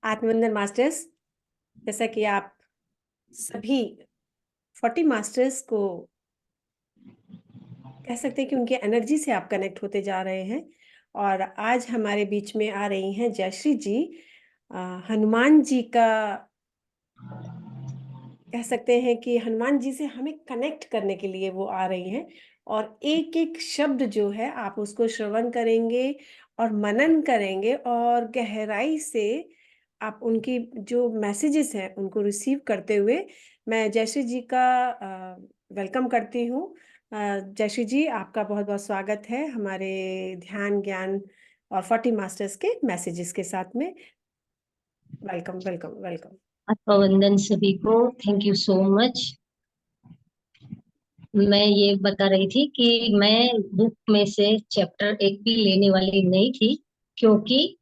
आत्मवंदन masters, जैसा कि आप सभी 40 मास्टर्स को कह सकते हैं कि उनके एनर्जी से आप कनेक्ट होते जा रहे हैं। और आज हमारे बीच में आ रही हैं जयश्री जी। हनुमान जी का कह सकते हैं कि हनुमान जी से हमें कनेक्ट करने के लिए वो आ रही हैं। और एक एक शब्द जो है आप उसको श्रवण करेंगे और मनन करेंगे और गहराई से आप उनकी जो मैसेजेस हैं उनको रिसीव करते हुए मैं जयश्री जी का वेलकम करती हूँ। जयश्री जी, आपका बहुत बहुत स्वागत है हमारे ध्यान ज्ञान और 40 मास्टर्स के मैसेजेस के साथ में। Welcome welcome welcome. आपका वंदन सभी को। Thank you so much. मैं ये बता रही थी कि मैं बुक में से चैप्टर 1 भी लेने वाली नहीं थी, क्योंकि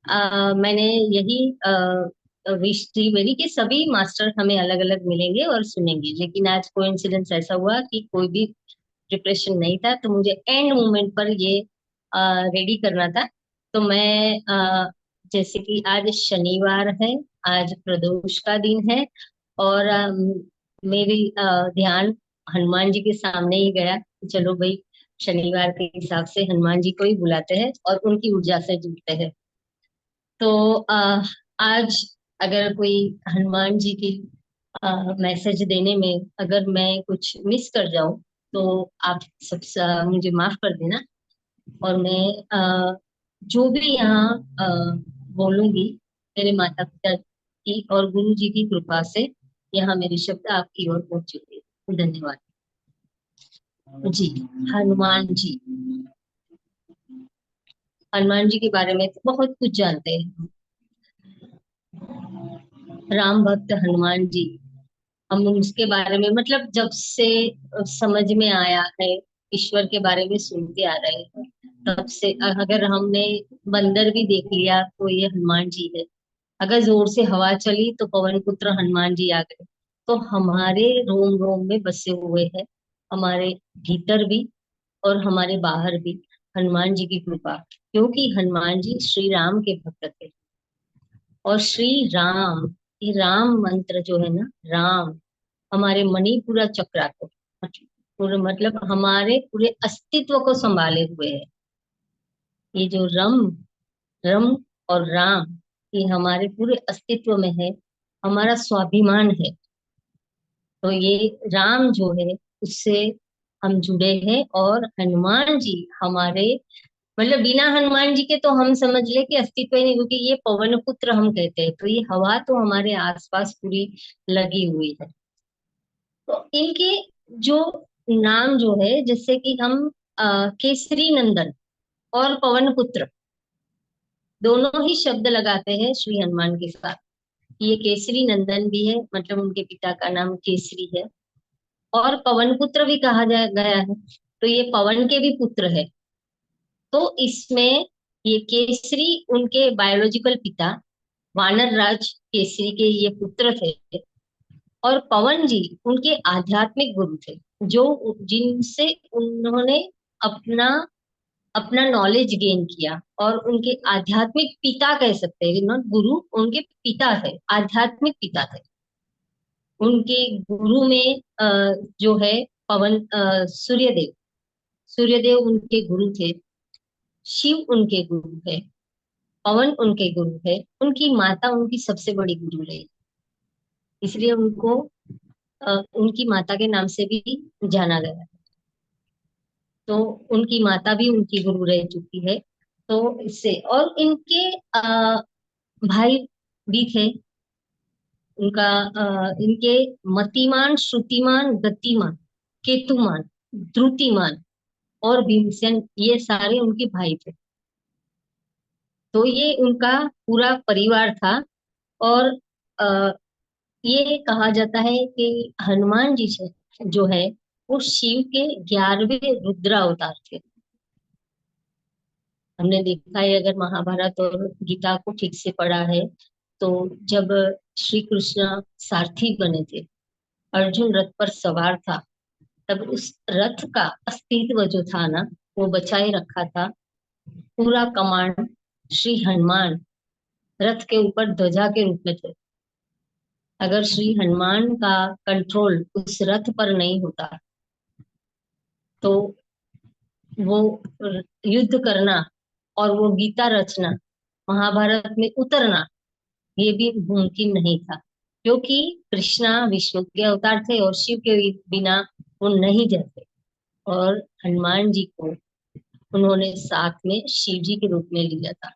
मैंने यही विश थी मेरी कि सभी मास्टर हमें अलग अलग मिलेंगे और सुनेंगे। लेकिन आज कोइंसिडेंस ऐसा हुआ कि कोई भी प्रिपरेशन नहीं था, तो मुझे एंड मोमेंट पर ये रेडी करना था। तो मैं जैसे कि आज शनिवार है, आज प्रदोष का दिन है, और मेरी ध्यान हनुमान जी के सामने ही गया कि चलो भाई, शनिवार के हिसाब से हनुमान जी को ही बुलाते हैं और उनकी ऊर्जा से जुड़ते हैं। तो आज अगर कोई हनुमान जी की मैसेज देने में अगर मैं कुछ मिस कर जाऊं, तो आप सब मुझे माफ कर देना। और मैं जो भी यहाँ बोलूंगी, मेरे माता पिता की और गुरु जी की कृपा से यहाँ मेरे शब्द आपकी ओर पहुंच चुके हैं। धन्यवाद जी। हनुमान जी, हनुमान जी के बारे में तो बहुत कुछ जानते हैं। राम भक्त हनुमान जी, हम उसके बारे में मतलब जब से समझ में आया है, ईश्वर के बारे में सुनते आ रहे हैं, तब से अगर हमने बंदर भी देख लिया तो ये हनुमान जी है। अगर जोर से हवा चली तो पवन पुत्र हनुमान जी आ गए। तो हमारे रोम रोम में बसे हुए हैं, हमारे भीतर भी और हमारे बाहर भी, हनुमान जी की कृपा। क्योंकि हनुमान जी श्री राम के भक्त थे। और श्री राम, ये राम मंत्र जो है ना, राम हमारे मणिपुरा चक्रा को, पूरे मतलब हमारे पूरे अस्तित्व को संभाले हुए है। ये जो रम रम और राम, ये हमारे पूरे अस्तित्व में है, हमारा स्वाभिमान है। तो ये राम जो है, उससे हम जुड़े हैं। और हनुमान जी हमारे मतलब बिना हनुमान जी के तो हम समझ ले कि अस्तित्व ही नहीं, क्योंकि ये पवन पुत्र हम कहते हैं, तो ये हवा तो हमारे आसपास पूरी लगी हुई है। तो इनके जो नाम जो है, जैसे कि हम केसरी नंदन और पवन पुत्र दोनों ही शब्द लगाते हैं श्री हनुमान के साथ। ये केसरी नंदन भी है, मतलब उनके पिता का नाम केसरी है, और पवन पुत्र भी कहा गया है, तो ये पवन के भी पुत्र है। तो इसमें ये केसरी उनके बायोलॉजिकल पिता वानर राज केसरी के ये पुत्र थे। और पवन जी उनके आध्यात्मिक गुरु थे, जो जिनसे उन्होंने अपना अपना नॉलेज गेन किया। और उनके आध्यात्मिक पिता कह सकते हैं, नॉट गुरु, उनके पिता थे, आध्यात्मिक पिता थे। उनके गुरु में जो है पवन, सूर्यदेव, सूर्यदेव उनके गुरु थे। शिव उनके गुरु है, पवन उनके गुरु है। उनकी माता उनकी सबसे बड़ी गुरु रही, इसलिए उनको उनकी माता के नाम से भी जाना गया। तो उनकी माता भी उनकी गुरु रह चुकी है। तो इससे और इनके भाई भी थे। उनका इनके मतिमान, श्रुतिमान, गतिमान, केतुमान, ध्रुतिमान और भीमसेन, ये सारे उनके भाई थे। तो ये उनका पूरा परिवार था। और आ, ये कहा जाता है कि हनुमान जी से जो है, वो शिव के 11वें रुद्र अवतार थे। हमने देखा है, अगर महाभारत और गीता को ठीक से पढ़ा है, तो जब श्री कृष्ण सारथी बने थे, अर्जुन रथ पर सवार था, तब उस रथ का अस्तित्व जो था ना, वो बचाए रखा था पूरा कमांड श्री हनुमान रथ के ऊपर ध्वजा के रूप में थे। अगर श्री हनुमान का कंट्रोल उस रथ पर नहीं होता तो वो युद्ध करना और वो गीता रचना, महाभारत में उतरना, ये भी मुमकिन नहीं था। क्योंकि कृष्णा विष्णु के अवतार थे और शिव के बिना वो नहीं जाते। और हनुमान जी को उन्होंने साथ में शिव जी के रूप में लिया था।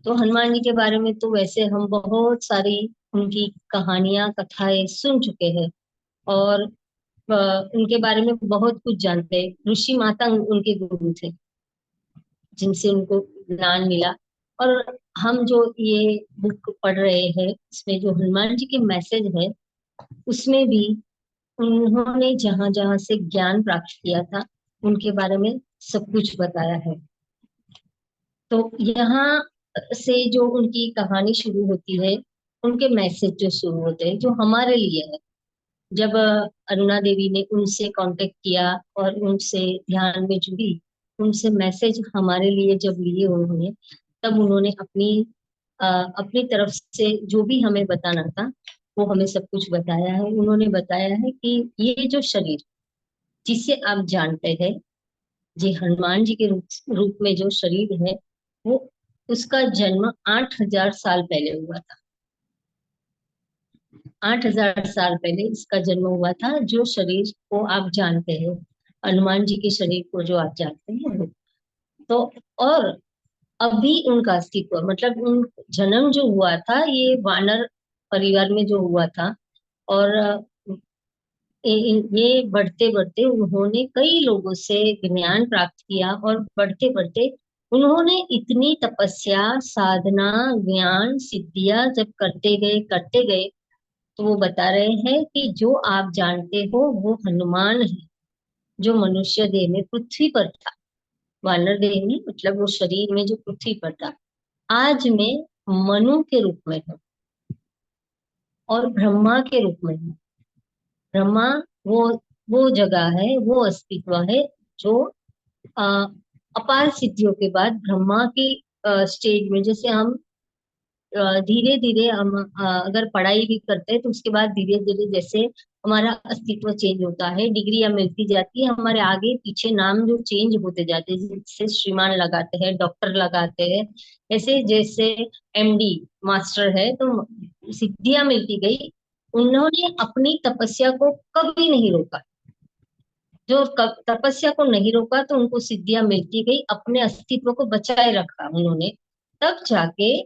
तो हनुमान जी के बारे में तो वैसे हम बहुत सारी उनकी कहानियां कथाएं सुन चुके हैं, और उनके बारे में बहुत कुछ जानते हैं। ऋषि माता उनके गुरु थे जिनसे उनको ज्ञान मिला। और हम जो ये बुक पढ़ रहे हैं, इसमें जो हनुमान जी के मैसेज है, उसमें भी उन्होंने जहां जहां से ज्ञान प्राप्त किया था उनके बारे में सब कुछ बताया है। तो यहाँ से जो उनकी कहानी शुरू होती है, उनके मैसेज जो शुरू होते हैं जो हमारे लिए है। जब अरुणा देवी ने उनसे कांटेक्ट किया और उनसे ध्यान में जुड़ी, उनसे मैसेज हमारे लिए जब लिए उन्होंने, तब उन्होंने अपनी तरफ से जो भी हमें बताना था वो हमें सब कुछ बताया है। उन्होंने बताया है कि ये जो शरीर जिसे आप जानते हैं, जी हनुमान जी के रूप में जो शरीर है, वो उसका जन्म 8,000 साल पहले हुआ था। 8,000 साल पहले इसका जन्म हुआ था, जो शरीर को आप जानते हैं, हनुमान जी के शरीर को जो आप जानते हैं। तो और अभी उनका अस्तित्व, मतलब उन जन्म जो हुआ था ये वानर परिवार में जो हुआ था। और ये बढ़ते बढ़ते उन्होंने कई लोगों से ज्ञान प्राप्त किया, और बढ़ते बढ़ते उन्होंने इतनी तपस्या, साधना, ज्ञान, सिद्धियां जब करते गए, तो वो बता रहे हैं कि जो आप जानते हो वो हनुमान है, जो मनुष्य देह में पृथ्वी पर था। वानर देह में मतलब वो शरीर में जो पृथ्वी पर था, आज मैं मनु के रूप में हूँ और ब्रह्मा के रूप में हूँ। ब्रह्मा वो वो जगह है, वो अस्तित्व है जो अ, अपार सिद्धियों के बाद ब्रह्मा की स्टेज में, जैसे हम धीरे धीरे हम अगर पढ़ाई भी करते हैं तो उसके बाद धीरे धीरे जैसे हमारा अस्तित्व चेंज होता है, डिग्रियां मिलती जाती है, हमारे आगे पीछे नाम जो चेंज होते जाते हैं, जैसे श्रीमान लगाते हैं, डॉक्टर लगाते हैं, ऐसे जैसे एमडी मास्टर है, तो सिद्धियां मिलती गई। उन्होंने अपनी तपस्या को कभी नहीं रोका। जो तपस्या को नहीं रोका तो उनको सिद्धियां मिलती गई, अपने अस्तित्व को बचाए रखा उन्होंने। तब जाके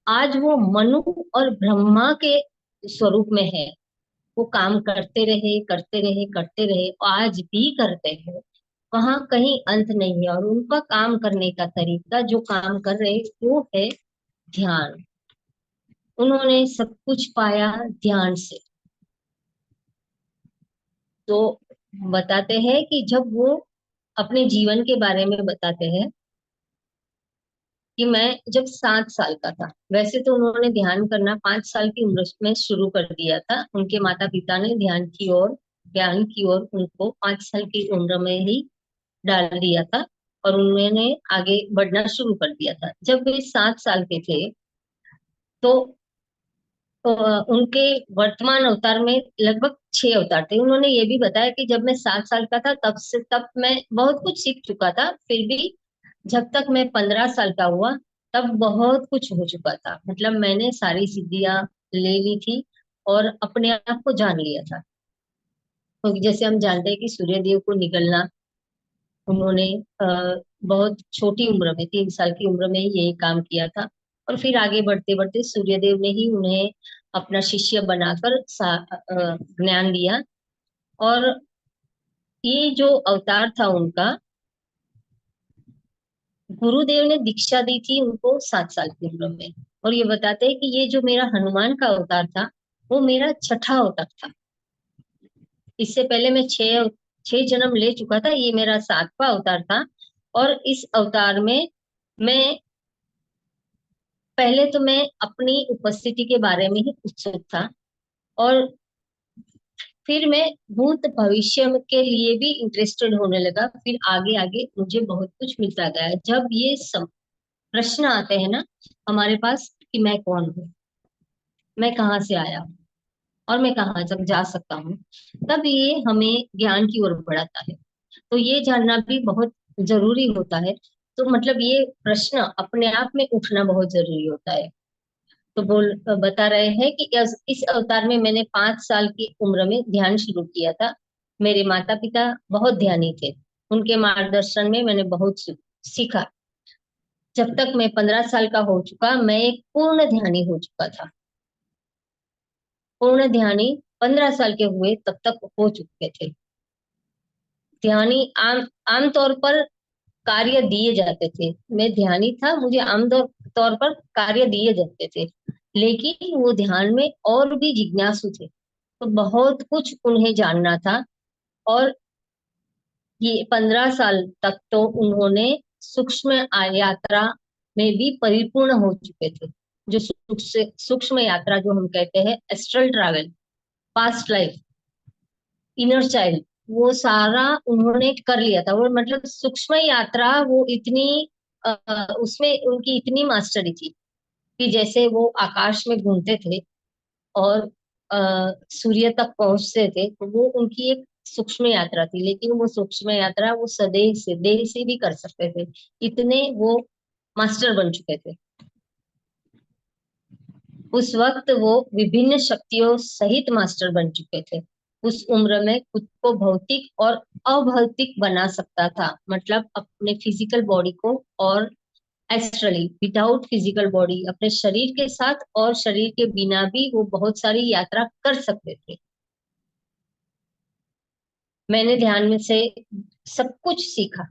आज वो मनु और ब्रह्मा के स्वरूप में है। वो काम करते रहे करते रहे करते रहे, आज भी करते हैं। वहां कहीं अंत नहीं है, और उनका काम करने का तरीका, जो काम कर रहे वो है ध्यान। उन्होंने सब कुछ पाया ध्यान से। तो बताते हैं कि जब वो अपने जीवन के बारे में बताते हैं कि मैं जब 7 साल का था, वैसे तो उन्होंने ध्यान करना 5 साल की उम्र में शुरू कर दिया था। उनके माता पिता ने ज्ञान की ओर उनको 5 साल की उम्र में ही डाल दिया था, और उन्होंने आगे बढ़ना शुरू कर दिया था। जब वे 7 साल के थे तो अ, उनके वर्तमान अवतार में लगभग 6 अवतार थे। उन्होंने ये भी बताया कि जब मैं 7 साल का था तब मैं बहुत कुछ सीख चुका था, फिर भी जब तक मैं 15 साल का हुआ तब बहुत कुछ हो चुका था। मतलब मैंने सारी सिद्धियां ले ली थी और अपने आप को जान लिया था। तो जैसे हम जानते हैं कि सूर्य देव को निकलना, उन्होंने बहुत छोटी उम्र में, 3 साल की उम्र में ये काम किया था। और फिर आगे बढ़ते बढ़ते सूर्यदेव ने ही उन्हें अपना शिष्य बनाकर ज्ञान दिया। और ये जो अवतार था उनका, गुरुदेव ने दीक्षा दी थी उनको 7 साल की उम्र में। और ये बताते हैं कि ये जो मेरा हनुमान का अवतार था वो मेरा छठा अवतार था। इससे पहले मैं छह छह जन्म ले चुका था, ये मेरा 7वां अवतार था। और इस अवतार में मैं, पहले तो मैं अपनी उपस्थिति के बारे में ही उत्सुक था, और फिर मैं भूत भविष्य के लिए भी इंटरेस्टेड होने लगा। फिर आगे आगे मुझे बहुत कुछ मिलता गया। जब ये प्रश्न आते हैं ना हमारे पास कि मैं कौन हूँ, मैं कहाँ से आया हूँ, और मैं कहाँ तक जा सकता हूँ, तब ये हमें ज्ञान की ओर बढ़ाता है। तो ये जानना भी बहुत जरूरी होता है। तो मतलब ये प्रश्न अपने आप में उठना बहुत जरूरी होता है। तो बता रहे हैं कि इस अवतार में मैंने 5 साल की उम्र में ध्यान शुरू किया था। मेरे माता पिता बहुत ध्यानी थे। उनके मार्गदर्शन में मैंने बहुत सीखा। जब तक मैं 15 साल का हो चुका, मैं एक पूर्ण ध्यानी हो चुका था। पूर्ण ध्यानी 15 साल के हुए तब तक हो चुके थे। ध्यानी आमतौर पर कार्य दिए जाते थे। मैं ध्यानी था, मुझे आमतौर तौर पर कार्य दिए जाते थे, लेकिन वो ध्यान में और भी जिज्ञासु थे। तो बहुत कुछ उन्हें जानना था। और ये 15 साल तक तो उन्होंने सूक्ष्म यात्रा में भी परिपूर्ण हो चुके थे। जो सूक्ष्म यात्रा जो हम कहते हैं, astral travel, past life, inner child, वो सारा उन्होंने कर लिया था। वो मतलब सूक्ष्म यात्रा वो इतनी अ, उसमें उनकी इतनी मास्टरी थी कि जैसे वो आकाश में घूमते थे और सूर्य तक पहुंचते थे, तो वो उनकी एक सूक्ष्म यात्रा थी। लेकिन वो सूक्ष्म यात्रा वो सदेह से देह से भी कर सकते थे, इतने वो मास्टर बन चुके थे। उस वक्त वो विभिन्न शक्तियों सहित मास्टर बन चुके थे। उस उम्र में खुद को भौतिक और अभौतिक बना सकता था, मतलब अपने फिजिकल बॉडी को और एस्ट्रली, विदाउट फिजिकल बॉडी, अपने शरीर के साथ और शरीर के बिना भी वो बहुत सारी यात्रा कर सकते थे। मैंने ध्यान में से सब कुछ सीखा।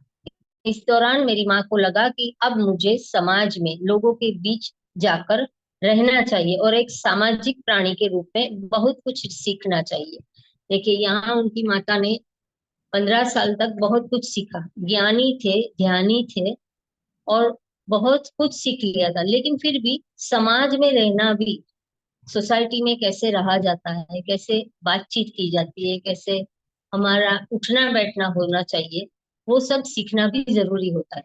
इस दौरान मेरी माँ को लगा कि अब मुझे समाज में लोगों के बीच जाकर रहना चाहिए और एक सामाजिक प्राणी के रूप में बहुत कुछ सीखना चाहिए। देखिए, यहाँ उनकी माता ने 15 साल तक बहुत कुछ सीखा, ज्ञानी थे, ध्यानी थे, और बहुत कुछ सीख लिया था। लेकिन फिर भी समाज में रहना भी, सोसाइटी में कैसे रहा जाता है, कैसे बातचीत की जाती है, कैसे हमारा उठना बैठना होना चाहिए, वो सब सीखना भी जरूरी होता है।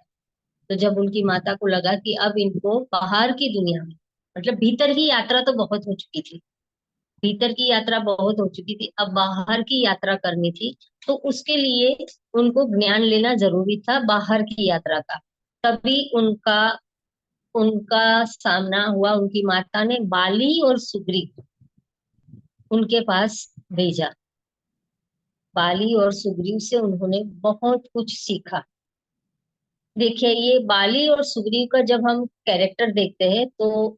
तो जब उनकी माता को लगा कि अब इनको बाहर की दुनिया में, मतलब भीतर की यात्रा तो बहुत हो चुकी थी, भीतर की यात्रा बहुत हो चुकी थी, अब बाहर की यात्रा करनी थी। तो उसके लिए उनको ज्ञान लेना जरूरी था बाहर की यात्रा का। तभी उनका उनका सामना हुआ। उनकी माता ने बाली और सुग्रीव उनके पास भेजा। बाली और सुग्रीव से उन्होंने बहुत कुछ सीखा। देखिए, ये बाली और सुग्रीव का जब हम कैरेक्टर देखते हैं तो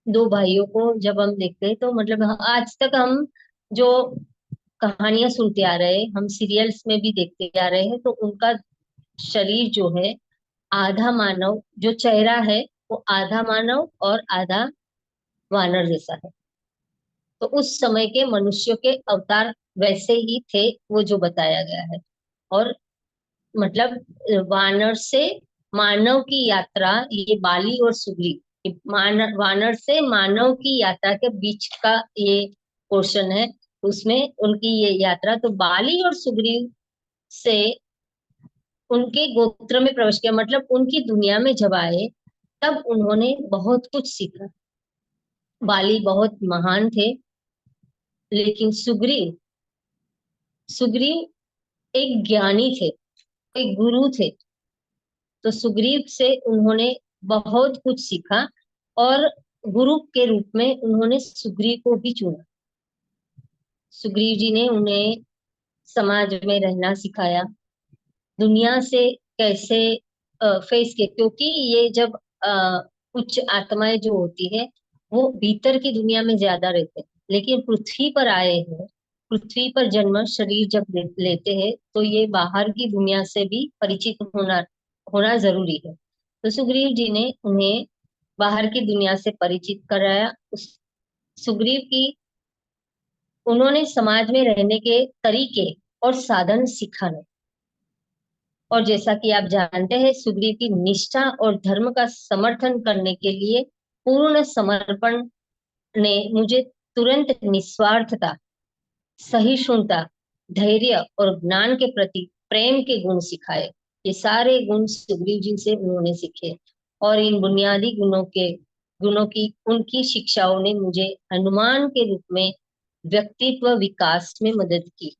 दो भाइयों को जब हम देखते हैं तो मतलब आज तक हम जो कहानियां सुनते आ रहे हैं, हम सीरियल्स में भी देखते आ रहे हैं, तो उनका शरीर जो है, आधा मानव जो चेहरा है, वो आधा मानव और आधा वानर जैसा है। तो उस समय के मनुष्यों के अवतार वैसे ही थे, वो जो बताया गया है। और मतलब वानर से मानव की यात्रा, ये बाली और सुग्रीव, वानर से मानव की यात्रा के बीच का ये पोर्शन है। उसमें उनकी ये यात्रा, तो बाली और सुग्रीव से उनके गोत्र में प्रवेश किया, मतलब उनकी दुनिया में जब आए तब उन्होंने बहुत कुछ सीखा। बाली बहुत महान थे, लेकिन सुग्रीव सुग्रीव एक ज्ञानी थे, एक गुरु थे। तो सुग्रीव से उन्होंने बहुत कुछ सीखा, और गुरु के रूप में उन्होंने सुग्रीव को भी चुना। सुग्रीव जी ने उन्हें समाज में रहना सिखाया, दुनिया से कैसे फेस किया, क्योंकि ये जब उच्च आत्माएं जो होती है, वो भीतर की दुनिया में ज्यादा रहते हैं, लेकिन पृथ्वी पर आए हैं, पृथ्वी पर जन्म शरीर जब लेते हैं, तो ये बाहर की दुनिया से भी परिचित होना होना जरूरी है। तो सुग्रीव जी ने उन्हें बाहर की दुनिया से परिचित कराया। उस सुग्रीव की उन्होंने समाज में रहने के तरीके और साधन सिखाने। और जैसा कि आप जानते हैं, सुग्रीव की निष्ठा और धर्म का समर्थन करने के लिए पूर्ण समर्पण ने मुझे तुरंत निस्वार्थता, सहिष्णुता, धैर्य और ज्ञान के प्रति प्रेम के गुण सिखाए। ये सारे गुण सुग्रीव जी से उन्होंने सीखे। और इन बुनियादी गुणों की उनकी शिक्षाओं ने मुझे हनुमान के रूप में व्यक्तित्व विकास में मदद की।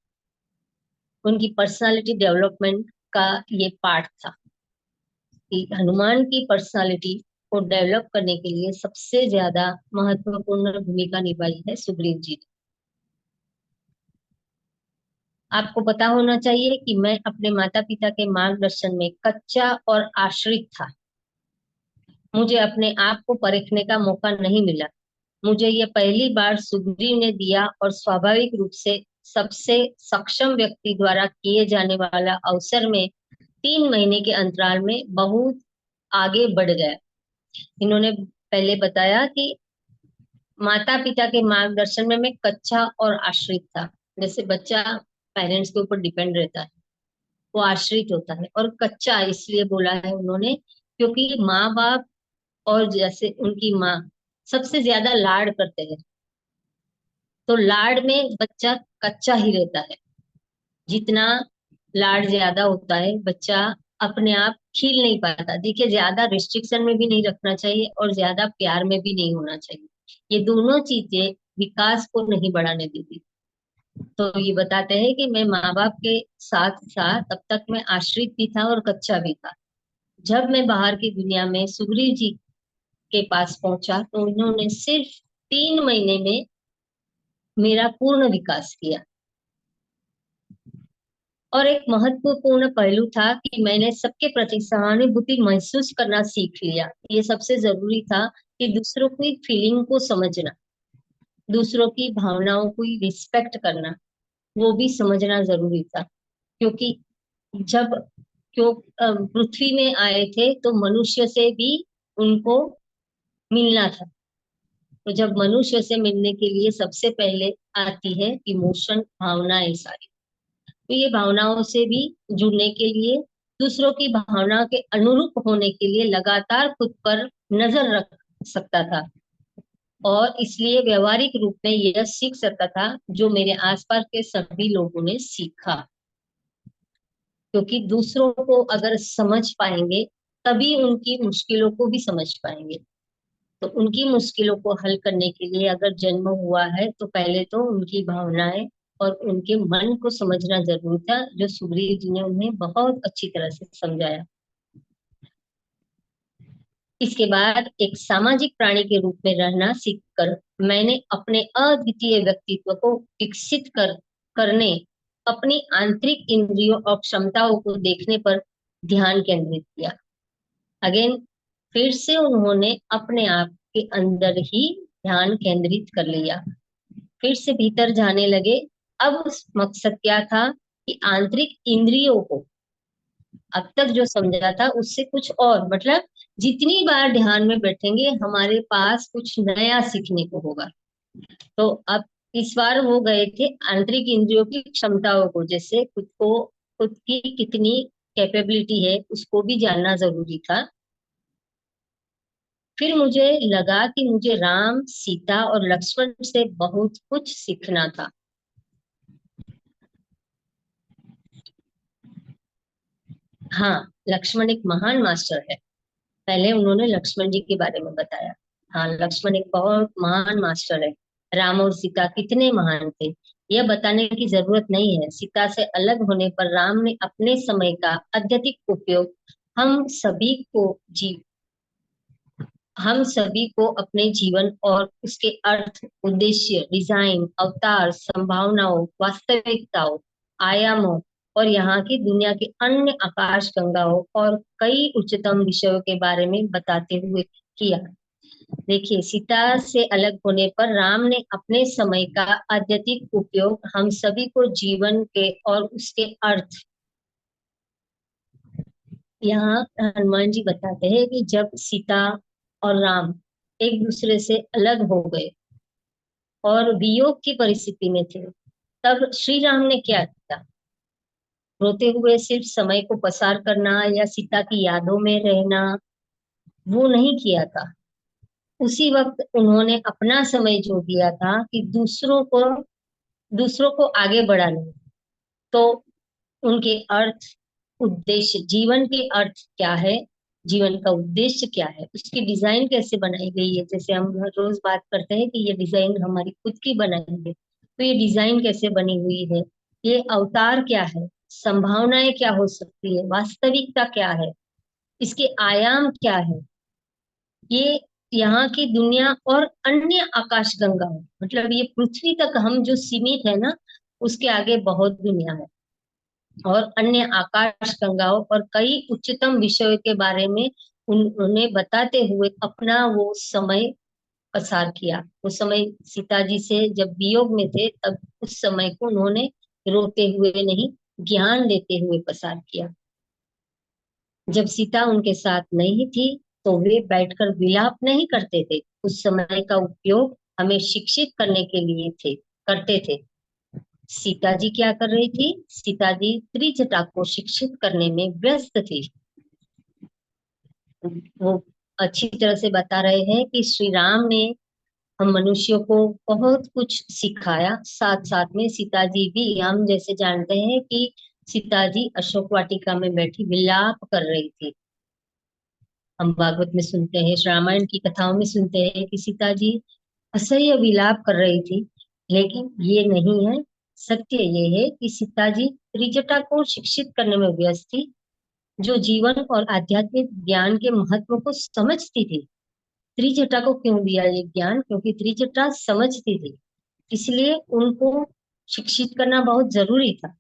उनकी पर्सनालिटी डेवलपमेंट का ये पार्ट था कि हनुमान की पर्सनालिटी को डेवलप करने के लिए सबसे ज्यादा महत्वपूर्ण भूमिका निभाई है सुग्रीव जी ने। आपको पता होना चाहिए कि मैं अपने माता पिता के मार्गदर्शन में कच्चा और आश्रित था। मुझे अपने आप को परखने का मौका नहीं मिला। मुझे ये पहली बार सुग्रीव ने दिया और स्वाभाविक रूप से सबसे सक्षम व्यक्ति द्वारा किए जाने वाला अवसर में 3 महीने के अंतराल में बहुत आगे बढ़ गया। इन्होंने पहले बताया कि माता पिता के मार्गदर्शन में मैं कच्चा और आश्रित था। जैसे बच्चा पेरेंट्स के ऊपर डिपेंड रहता है, वो आश्रित होता है। और कच्चा इसलिए बोला है उन्होंने क्योंकि माँ बाप और जैसे उनकी माँ सबसे ज्यादा लाड करते हैं, तो लाड में बच्चा कच्चा ही रहता है। जितना लाड ज्यादा होता है बच्चा अपने आप खिल नहीं पाता। देखिए, ज्यादा रिस्ट्रिक्शन में भी नहीं रखना चाहिए और ज्यादा प्यार में भी नहीं होना चाहिए। ये दोनों चीजें विकास को नहीं बढ़ाने देती। तो ये बताते हैं कि मैं माँ बाप के साथ साथ तब तक मैं आश्रित भी था और कच्चा भी था। जब मैं बाहर की दुनिया में सुग्रीव जी के पास पहुंचा तो उन्होंने सिर्फ 3 महीने में मेरा पूर्ण विकास किया। और एक महत्वपूर्ण पहलू था कि मैंने सबके प्रति सहानुभूति महसूस करना सीख लिया। ये सबसे जरूरी था कि दूसरों की फीलिंग को समझना, दूसरों की भावनाओं को रिस्पेक्ट करना, वो भी समझना जरूरी था। क्योंकि जब क्यों पृथ्वी में आए थे तो मनुष्य से भी उनको मिलना था। तो जब मनुष्य से मिलने के लिए सबसे पहले आती है इमोशन, भावनाएं सारी। तो ये भावनाओं से भी जुड़ने के लिए, दूसरों की भावना के अनुरूप होने के लिए लगातार खुद पर नजर रख सकता था। और इसलिए व्यवहारिक रूप में यह सीख सकता था जो मेरे आसपास के सभी लोगों ने सीखा। क्योंकि दूसरों को अगर समझ पाएंगे तभी उनकी मुश्किलों को भी समझ पाएंगे। तो उनकी मुश्किलों को हल करने के लिए अगर जन्म हुआ है तो पहले तो उनकी भावनाएं और उनके मन को समझना जरूरी था, जो सुग्रीव जी ने उन्हें बहुत अच्छी तरह से समझाया। इसके बाद एक सामाजिक प्राणी के रूप में रहना सीखकर मैंने अपने अद्वितीय व्यक्तित्व को विकसित करने, अपनी आंतरिक इंद्रियों और क्षमताओं को देखने पर ध्यान केंद्रित किया। अगेन, फिर से उन्होंने अपने आप के अंदर ही ध्यान केंद्रित कर लिया, फिर से भीतर जाने लगे। अब उस मकसद क्या था कि आंतरिक इंद्रियों को अब तक जो समझा था उससे कुछ और, मतलब जितनी बार ध्यान में बैठेंगे हमारे पास कुछ नया सीखने को होगा। तो अब इस बार वो गए थे आंतरिक इंद्रियों की क्षमताओं को, जैसे खुद की कितनी कैपेबिलिटी है उसको भी जानना जरूरी था। फिर मुझे लगा कि मुझे राम, सीता और लक्ष्मण से बहुत कुछ सीखना था। हाँ, लक्ष्मण एक महान मास्टर है। पहले उन्होंने लक्ष्मण जी के बारे में बताया। हाँ, लक्ष्मण एक बहुत महान मास्टर है। राम और सीता कितने महान थे यह बताने की जरूरत नहीं है। सीता से अलग होने पर राम ने अपने समय का अत्यधिक उपयोग हम सभी को जी हम सभी को अपने जीवन और उसके अर्थ, उद्देश्य, डिजाइन, अवतार, संभावनाओं, वास्तविकताओं, आयामों और यहाँ की दुनिया के अन्य आकाश गंगाओं और कई उच्चतम विषयों के बारे में बताते हुए किया। देखिए, सीता से अलग होने पर राम ने अपने समय का अत्यधिक उपयोग हम सभी को जीवन के और उसके अर्थ, यहाँ हनुमान जी बताते हैं कि जब सीता और राम एक दूसरे से अलग हो गए और वियोग की परिस्थिति में थे, तब श्री राम ने क्या किया? रोते हुए सिर्फ समय को पसार करना या सीता की यादों में रहना, वो नहीं किया था। उसी वक्त उन्होंने अपना समय जो दिया था कि दूसरों को आगे बढ़ाने। तो उनके अर्थ, उद्देश्य, जीवन के अर्थ क्या है, जीवन का उद्देश्य क्या है, उसकी डिजाइन कैसे बनाई गई है। जैसे हम हर रोज बात करते हैं कि ये डिजाइन हमारी खुद की बनाई है, तो ये डिजाइन कैसे बनी हुई है, ये अवतार क्या है, संभावनाएं क्या हो सकती है, वास्तविकता क्या है, इसके आयाम क्या है, ये यहाँ की दुनिया और अन्य आकाश गंगाओं, मतलब ये पृथ्वी तक हम जो सीमित है ना, उसके आगे बहुत दुनिया है। और अन्य आकाश गंगाओं और कई उच्चतम विषयों के बारे में उन्हें बताते हुए अपना वो समय पसार किया। उस समय सीता जी से जब वियोग में थे, तब उस समय को उन्होंने रोते हुए नहीं, ज्ञान देते हुए पसार किया। जब सीता उनके साथ नहीं थी, तो वे बैठकर विलाप नहीं करते थे। उस समय का उपयोग हमें शिक्षित करने के लिए थे करते थे। सीता जी क्या कर रही थी? सीता जी त्रिजटा को शिक्षित करने में व्यस्त थी। वो अच्छी तरह से बता रहे हैं कि श्री राम ने हम मनुष्यों को बहुत कुछ सिखाया, साथ साथ में सीता जी भी, हम जैसे जानते हैं कि सीता जी अशोक वाटिका में बैठी विलाप कर रही थी। हम भागवत में सुनते हैं, श्री रामायण की कथाओं में सुनते हैं कि सीता जी असह्य विलाप कर रही थी। लेकिन ये नहीं है, सत्य ये है कि सीता जी त्रिजटा को शिक्षित करने में व्यस्त थी, जो जीवन और आध्यात्मिक ज्ञान के महत्व को समझती थी। त्रिजटा को क्यों दिया ये ज्ञान? क्योंकि त्रिजटा समझती थी, इसलिए उनको शिक्षित करना बहुत जरूरी था।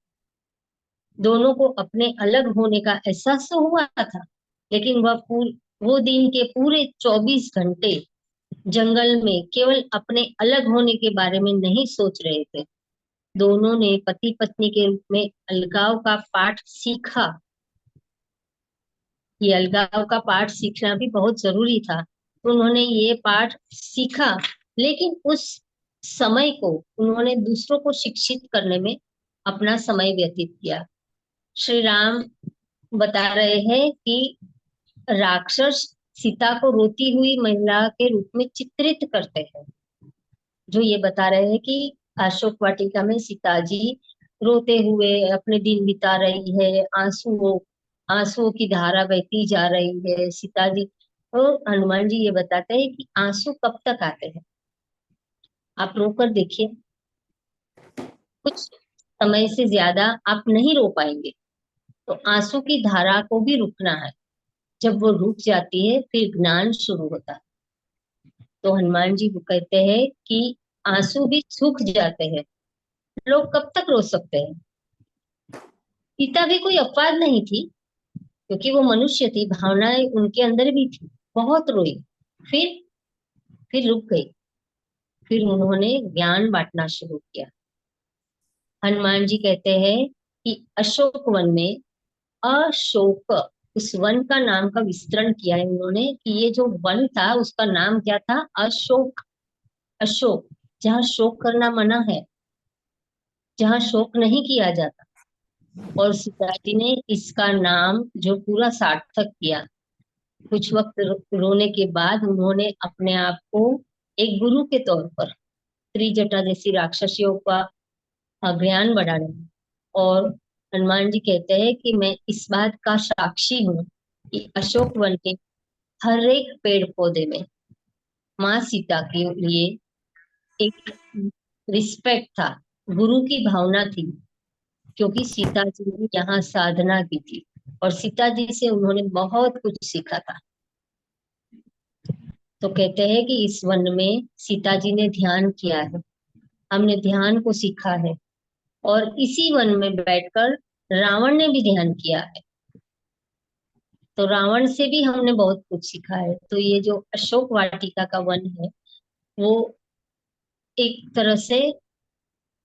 दोनों को अपने अलग होने का एहसास तो हुआ था, लेकिन वो दिन के पूरे 24 घंटे जंगल में केवल अपने अलग होने के बारे में नहीं सोच रहे थे। दोनों ने पति पत्नी के रूप में अलगाव का पाठ सीखा। ये अलगाव का पाठ सीखना भी बहुत जरूरी था, तो उन्होंने ये पाठ सीखा। लेकिन उस समय को उन्होंने दूसरों को शिक्षित करने में अपना समय व्यतीत किया। श्री राम बता रहे हैं कि राक्षस सीता को रोती हुई महिला के रूप में चित्रित करते हैं। जो ये बता रहे हैं कि अशोक वाटिका में सीता जी रोते हुए अपने दिन बिता रही है, आंसुओं की धारा बहती जा रही है सीता जी। तो हनुमान जी ये बताते हैं कि आंसू कब तक आते हैं? आप रोकर देखिए, कुछ समय से ज्यादा आप नहीं रो पाएंगे। तो आंसू की धारा को भी रुकना है। जब वो रुक जाती है, फिर ज्ञान शुरू होता है। तो हनुमान जी वो कहते हैं कि आंसू भी सूख जाते हैं। लोग कब तक रो सकते हैं? सीता भी कोई अपवाद नहीं थी, क्योंकि वो मनुष्य थी, भावनाएं उनके अंदर भी थी। बहुत रोई, फिर फिर रुक गई। फिर उन्होंने ज्ञान बांटना शुरू किया। हनुमान जी कहते हैं कि अशोक वन में, अशोक, उस वन का नाम का विस्तरण किया है उन्होंने कि ये जो वन था उसका नाम क्या था? अशोक। अशोक, जहाँ शोक करना मना है, जहाँ शोक नहीं किया जाता। और सीता जी ने इसका नाम जो पूरा सार्थक किया। कुछ वक्त रोने के बाद उन्होंने अपने आप को एक गुरु के तौर पर त्रिजटा जैसी राक्षसियों का ज्ञान बढ़ाने। और हनुमान जी कहते हैं कि मैं इस बात का साक्षी हूँ कि अशोक वन के हर एक पेड़ पौधे में माँ सीता के लिए एक रिस्पेक्ट था, गुरु की भावना थी। क्योंकि सीता जी ने यहाँ साधना की थी और सीता जी से उन्होंने बहुत कुछ सीखा था। तो कहते हैं कि इस वन में सीता जी ने ध्यान किया है, हमने ध्यान को सीखा है। और इसी वन में बैठकर रावण ने भी ध्यान किया है, तो रावण से भी हमने बहुत कुछ सीखा है। तो ये जो अशोक वाटिका का वन है, वो एक तरह से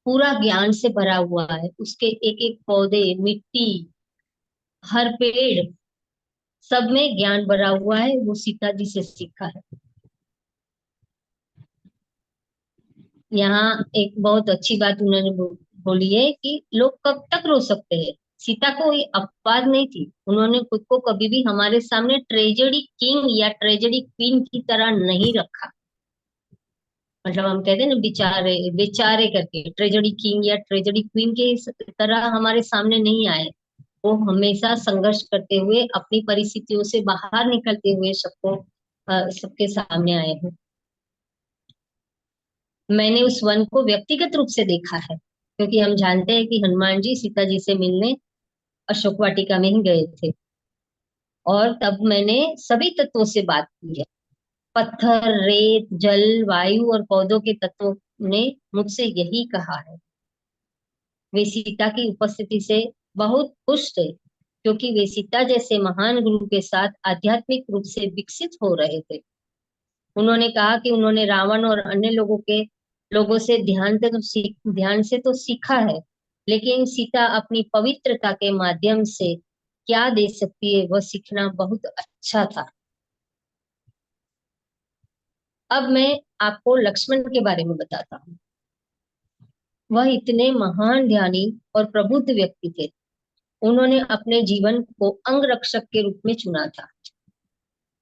पूरा ज्ञान से भरा हुआ है। उसके एक एक पौधे, मिट्टी, हर पेड़, सब में ज्ञान भरा हुआ है, वो सीता जी से सीखा है। यहाँ एक बहुत अच्छी बात उन्होंने बोली है कि लोग कब तक रो सकते हैं। सीता कोई अपवाद नहीं थी, उन्होंने खुद को कभी भी हमारे सामने ट्रेजेडी किंग या ट्रेजेडी क्वीन की तरह नहीं रखा। मतलब हम कहते हैं ना, बेचारे बेचारे करके, ट्रेजेडी किंग या ट्रेजेडी क्वीन के तरह हमारे सामने नहीं आए। वो हमेशा संघर्ष करते हुए अपनी परिस्थितियों से बाहर निकलते हुए सबके सामने आए हैं। मैंने उस वन को व्यक्तिगत रूप से देखा है, क्योंकि हम जानते हैं कि हनुमान जी सीता जी से मिलने अशोक वाटिका में ही गए थे। और तब मैंने सभी तत्वों से बात की है। पत्थर, रेत, जल, वायु और पौधों के तत्वों ने मुझसे यही कहा है। वे सीता की उपस्थिति से बहुत खुश थे, क्योंकि वे सीता जैसे महान गुरु के साथ आध्यात्मिक रूप से विकसित हो रहे थे। उन्होंने कहा कि उन्होंने रावण और अन्य लोगों से ध्यान से तो सीखा है, लेकिन सीता अपनी पवित्रता के माध्यम से क्या दे सकती है, वह सीखना बहुत अच्छा था। अब मैं आपको लक्ष्मण के बारे में बताता हूँ। वह इतने महान ध्यानी और प्रबुद्ध व्यक्ति थे। उन्होंने अपने जीवन को अंगरक्षक के रूप में चुना था।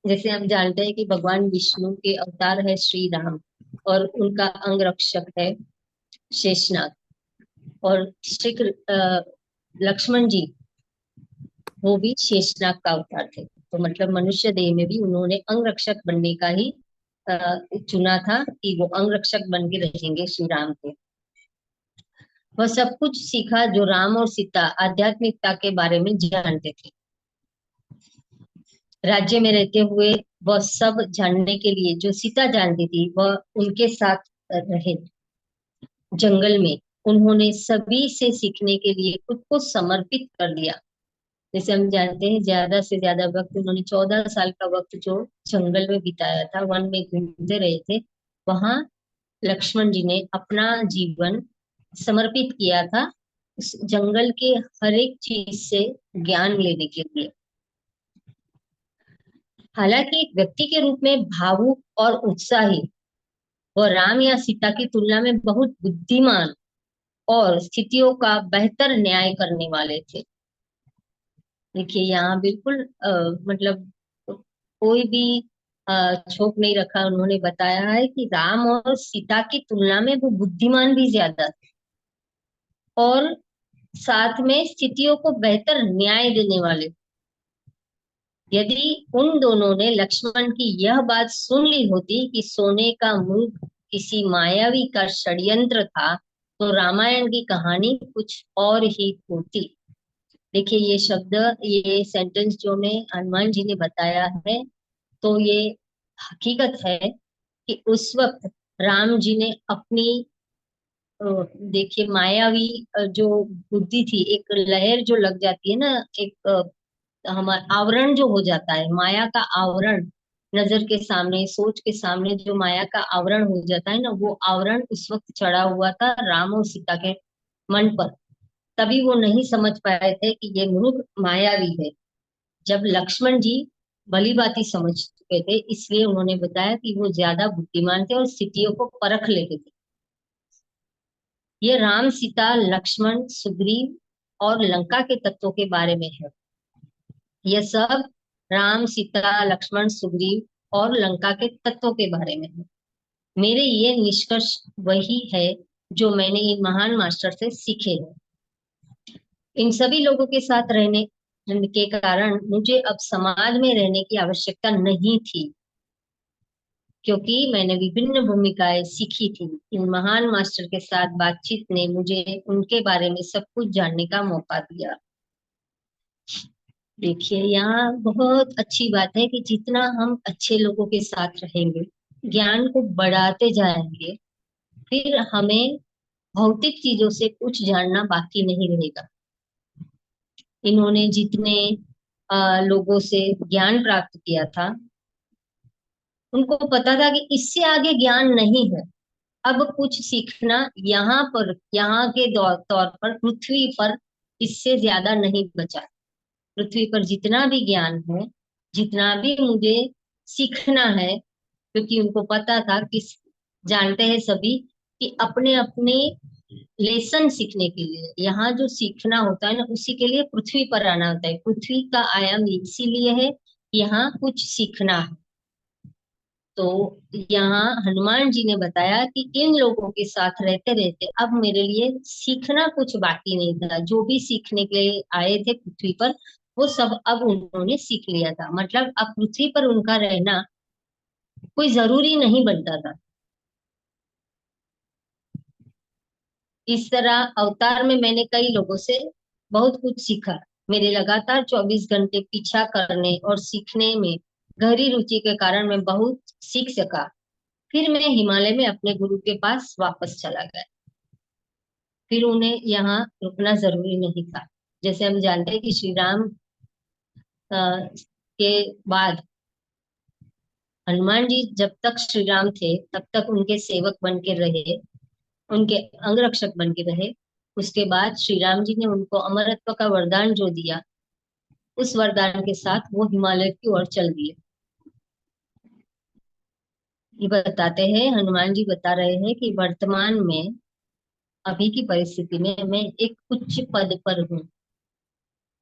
जैसे हम जानते हैं कि भगवान विष्णु के अवतार है श्री राम, और उनका अंगरक्षक है शेषनाग। और लक्ष्मण जी, वो भी शेषनाग का अवतार थे। तो मतलब मनुष्य देह में भी उन्होंने अंगरक्षक बनने का ही चुना था, कि वो अंगरक्षक बन के रहेंगे श्री राम के। वह सब कुछ सीखा जो राम और सीता आध्यात्मिकता के बारे में जानते थे। राज्य में रहते हुए वह सब जानने के लिए जो सीता जानती थी, वह उनके साथ रहे। जंगल में उन्होंने सभी से सीखने के लिए खुद को समर्पित कर दिया। जैसे हम जानते हैं, ज्यादा से ज्यादा वक्त उन्होंने 14 साल का वक्त जो जंगल में बिताया था, वन में घूमते रहे थे, वहां लक्ष्मण जी ने अपना जीवन समर्पित किया था उस जंगल के हर एक चीज से ज्ञान लेने के लिए। हालांकि एक व्यक्ति के रूप में भावुक और उत्साही, वह राम या सीता की तुलना में बहुत बुद्धिमान और स्थितियों का बेहतर न्याय करने वाले थे। देखिए यहाँ बिल्कुल मतलब कोई भी छोप नहीं रखा। उन्होंने बताया है कि राम और सीता की तुलना में वो बुद्धिमान भी ज्यादा थे, और साथ में स्थितियों को बेहतर न्याय देने वाले। यदि उन दोनों ने लक्ष्मण की यह बात सुन ली होती कि सोने का मुंह किसी मायावी का षड्यंत्र था, तो रामायण की कहानी कुछ और ही होती। देखिए ये शब्द, ये सेंटेंस जो मैं हनुमान जी ने बताया है, तो ये हकीकत है कि उस वक्त राम जी ने अपनी अ, देखिए मायावी जो बुद्धि थी, एक लहर जो लग जाती है ना, एक हमारा आवरण जो हो जाता है, माया का आवरण, नजर के सामने, सोच के सामने जो माया का आवरण हो जाता है ना, वो आवरण उस वक्त चढ़ा हुआ था राम और सीता के मन पर। तभी वो नहीं समझ पाए थे कि ये मृग मायावी है। जब लक्ष्मण जी भली भांति समझ चुके थे, इसलिए उन्होंने बताया कि वो ज्यादा बुद्धिमान थे और स्थितियों को परख लेते थे। ये राम, सीता, लक्ष्मण, सुग्रीव और लंका के तत्वों के बारे में है। यह सब राम, सीता, लक्ष्मण, सुग्रीव और लंका के तत्वों के बारे में है। मेरे ये निष्कर्ष वही है जो मैंने इन महान मास्टर से सीखे हैं। इन सभी लोगों के साथ रहने के कारण मुझे अब समाज में रहने की आवश्यकता नहीं थी, क्योंकि मैंने विभिन्न भूमिकाएं सीखी थी। इन महान मास्टर के साथ बातचीत ने मुझे उनके बारे में सब कुछ जानने का मौका दिया। देखिए यहाँ बहुत अच्छी बात है कि जितना हम अच्छे लोगों के साथ रहेंगे, ज्ञान को बढ़ाते जाएंगे, फिर हमें भौतिक चीजों से कुछ जानना बाकी नहीं रहेगा। इन्होंने जितने लोगों से ज्ञान प्राप्त किया था, उनको पता था कि इससे आगे ज्ञान नहीं है। अब कुछ सीखना यहाँ पर, यहाँ के तौर पर पृथ्वी पर इससे ज्यादा नहीं बचा। पृथ्वी पर जितना भी ज्ञान है, जितना भी मुझे सीखना है, क्योंकि उनको पता था कि जानते हैं सभी कि अपने अपने लेसन सीखने के लिए यहाँ जो सीखना होता है ना, उसी के लिए पृथ्वी पर आना होता है। पृथ्वी का आयाम इसीलिए है, यहाँ कुछ सीखना है। तो यहाँ हनुमान जी ने बताया कि इन लोगों के साथ रहते रहते अब मेरे लिए सीखना कुछ बाकी नहीं था। जो भी सीखने के लिए आए थे पृथ्वी पर, वो सब अब उन्होंने सीख लिया था। मतलब अब पृथ्वी पर उनका रहना कोई जरूरी नहीं बनता था। इस तरह अवतार में मैंने कई लोगों से बहुत कुछ सीखा। मेरे लगातार 24 घंटे पीछा करने और सीखने में गहरी रुचि के कारण मैं बहुत सीख सका। फिर मैं हिमालय में अपने गुरु के पास वापस चला गया। फिर उन्हें यहाँ रुकना जरूरी नहीं था। जैसे हम जानते हैं कि श्री राम के बाद हनुमान जी जब तक श्री राम थे तब तक उनके सेवक बन के रहे, उनके अंगरक्षक बन के रहे। उसके बाद श्री राम जी ने उनको अमरत्व का वरदान जो दिया, उस वरदान के साथ वो हिमालय की ओर चल दिए। ये बताते हैं, हनुमान जी बता रहे हैं कि वर्तमान में, अभी की परिस्थिति में मैं एक उच्च पद पर हूँ,